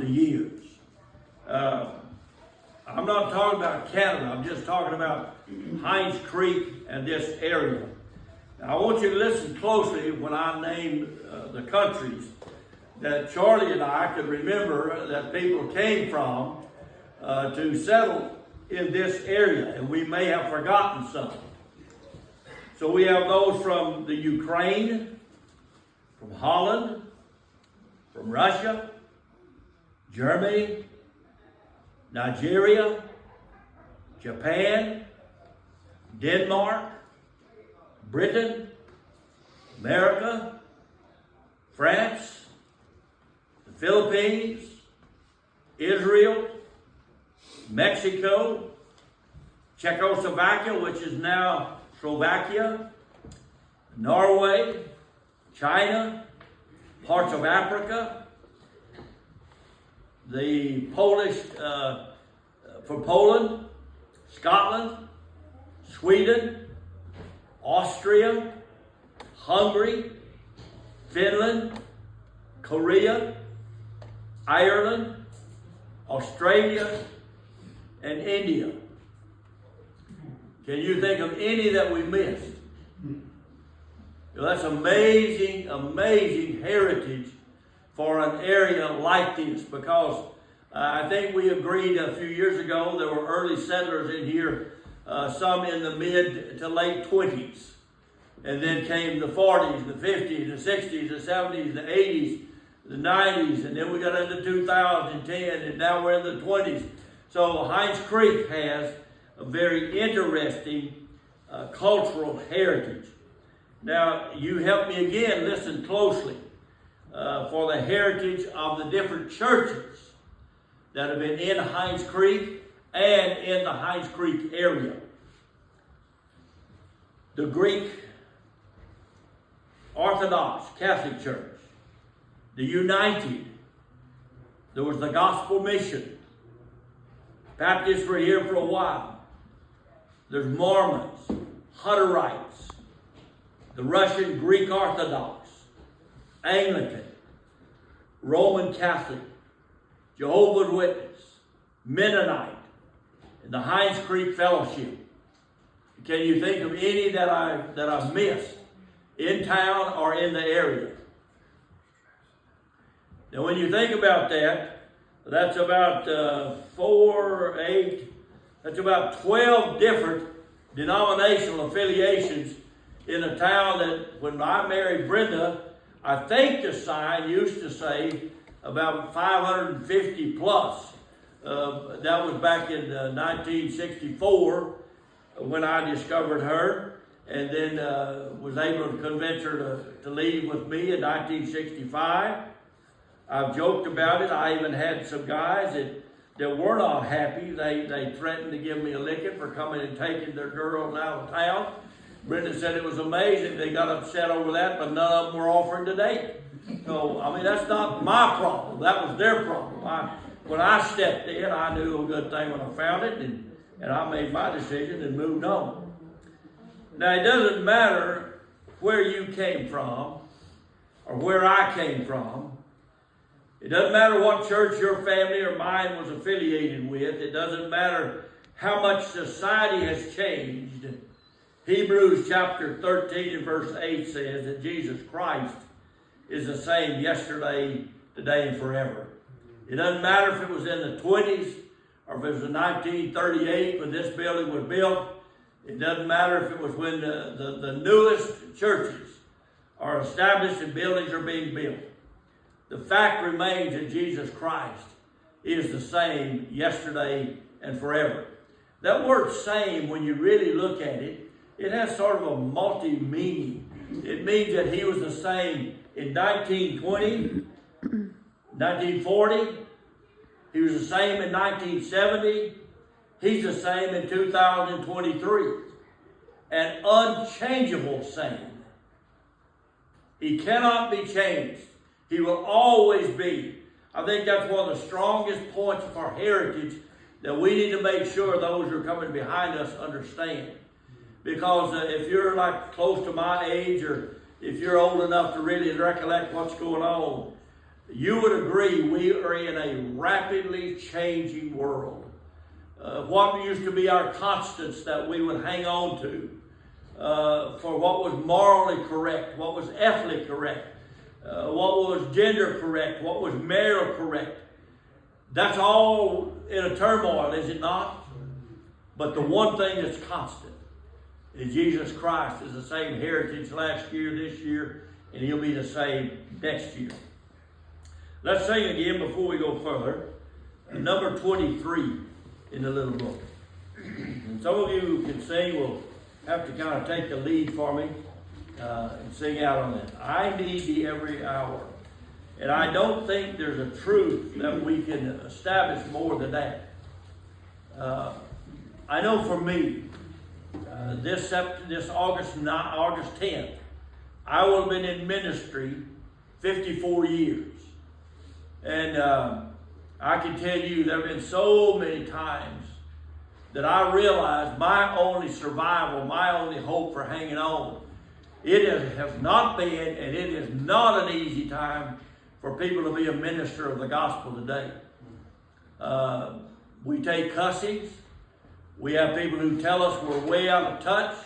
the years. I'm not talking about Canada. I'm just talking about Hines Creek and this area. Now, I want you to listen closely when I name the countries that Charlie and I could remember that people came from to settle in this area, and we may have forgotten some. So we have those from the Ukraine, from Holland, from Russia, Germany, Nigeria, Japan, Denmark, Britain, America, France, the Philippines, Israel, Mexico, Czechoslovakia, which is now Slovakia, Norway, China, parts of Africa, the Polish, for Poland, Scotland, Sweden, Austria, Hungary, Finland, Korea, Ireland, Australia, and India. Can you think of any that we missed? That's amazing, amazing heritage for an area like this, because I think we agreed a few years ago there were early settlers in here, some in the mid to late 20s. And then came the 40s, the 50s, the 60s, the 70s, the 80s, the 90s, and then we got into 2010, and now we're in the 20s. So Hines Creek has a very interesting cultural heritage. Now, you help me again, listen closely for the heritage of the different churches that have been in Hines Creek and in the Hines Creek area. The Greek Orthodox Catholic Church, the United, there was the Gospel Mission. Baptists were here for a while. There's Mormons, Hutterites, the Russian Greek Orthodox, Anglican, Roman Catholic, Jehovah's Witness, Mennonite, and the Hines Creek Fellowship. Can you think of any that I've missed in town or in the area? Now, when you think about that, that's about 12 different denominational affiliations in a town that, when I married Brenda, I think the sign used to say about 550 plus. That was back in 1964 when I discovered her, and then was able to convince her to leave with me in 1965. I've joked about it. I even had some guys that were not happy. They threatened to give me a licking for coming and taking their girls out of town. Brenda said it was amazing. They got upset over that, but none of them were offering to date. So, I mean, that's not my problem. That was their problem. When I stepped in, I knew a good thing when I found it, and I made my decision and moved on. Now, it doesn't matter where you came from or where I came from. It doesn't matter what church your family or mine was affiliated with. It doesn't matter how much society has changed. Hebrews chapter 13 and verse 8 says that Jesus Christ is the same yesterday, today, and forever. It doesn't matter if it was in the 20s or if it was in 1938 when this building was built. It doesn't matter if it was when the newest churches are established and buildings are being built. The fact remains that Jesus Christ is the same yesterday and forever. That word same, when you really look at it, it has sort of a multi-meaning. It means that he was the same in 1920, 1940. He was the same in 1970. He's the same in 2023. An unchangeable same. He cannot be changed. He will always be. I think that's one of the strongest points of our heritage that we need to make sure those who are coming behind us understand. Because if you're like close to my age, or if you're old enough to really recollect what's going on, You would agree we are in a rapidly changing world. What used to be our constants that we would hang on to for what was morally correct, what was ethically correct, what was gender correct, what was marital correct. That's all in a turmoil, is it not? But the one thing that's constant is Jesus Christ is the same heritage last year, this year, and he'll be the same next year. Let's sing again before we go further. Number 23 in the little book. And some of you who can sing will have to kind of take the lead for me and sing out on that. I need thee every hour. And I don't think there's a truth that we can establish more than that. I know for me, this August 10th, I will have been in ministry 54 years. And I can tell you there have been so many times that I realized my only survival, my only hope for hanging on, it has not been, and it is not an easy time for people to be a minister of the gospel today. We take cussings. We have people who tell us we're way out of touch.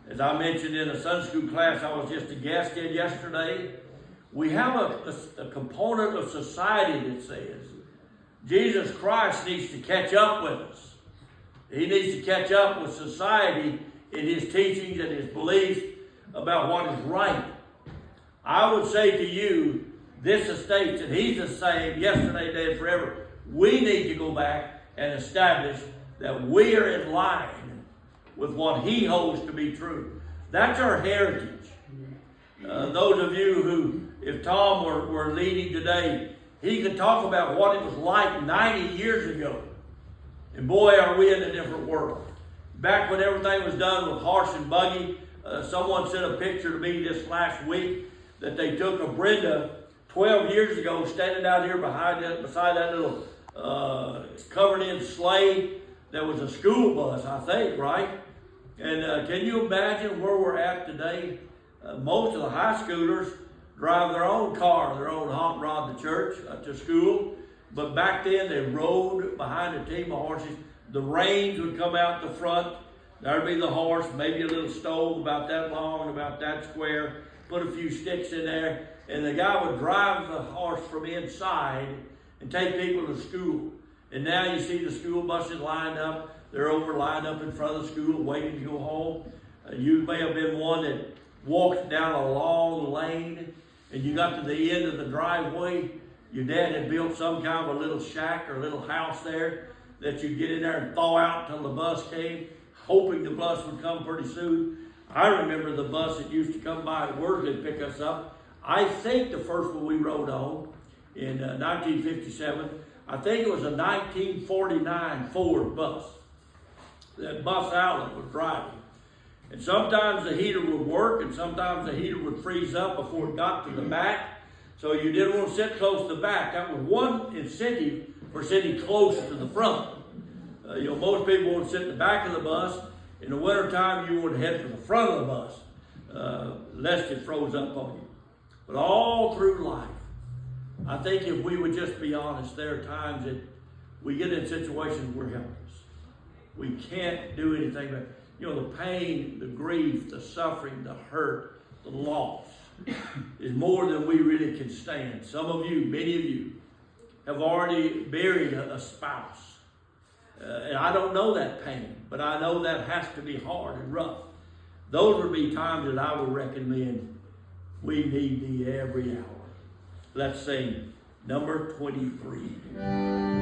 As I mentioned in a Sunday school class I was just a guest in yesterday, we have a component of society that says Jesus Christ needs to catch up with us. He needs to catch up with society in his teachings and his beliefs about what is right. I would say to you, this estate, and he's the same yesterday, today, and forever. We need to go back and establish that we are in line with what he holds to be true. That's our heritage. Those of you who, if Tom were leading today, he could talk about what it was like 90 years ago. And boy, are we in a different world. Back when everything was done with horse and buggy, someone sent a picture to me this last week that they took of Brenda 12 years ago standing out here beside that little covered in sleigh that was a school bus, I think, right? And can you imagine where we're at today? Most of the high schoolers drive their own car, their own hot rod to church, to school. But back then they rode behind a team of horses. The reins would come out the front. There'd be the horse, maybe a little stove about that long and about that square. Put a few sticks in there. And the guy would drive the horse from inside and take people to school. And now you see the school buses lined up. They're lined up in front of the school waiting to go home. You may have been one that walked down a long lane and you got to the end of the driveway. Your dad had built some kind of a little shack or a little house there that you'd get in there and thaw out until the bus came, hoping the bus would come pretty soon. I remember the bus that used to come by at Worsley to pick us up. I think the first one we rode on in 1957, I think it was a 1949 Ford bus that Bus Allen was driving. And sometimes the heater would work and sometimes the heater would freeze up before it got to the back. So you didn't want to sit close to the back. That was one incentive for sitting close to the front. Most people want to sit in the back of the bus. In the wintertime, you want to head to the front of the bus, lest it froze up on you. But all through life, I think if we would just be honest, there are times that we get in situations we're helpless. We can't do anything about it. The pain, the grief, the suffering, the hurt, the loss is more than we really can stand. Some of you, many of you, have already buried a spouse. And I don't know that pain, but I know that has to be hard and rough. Those would be times that I would recommend we need thee every hour. Let's sing number 23.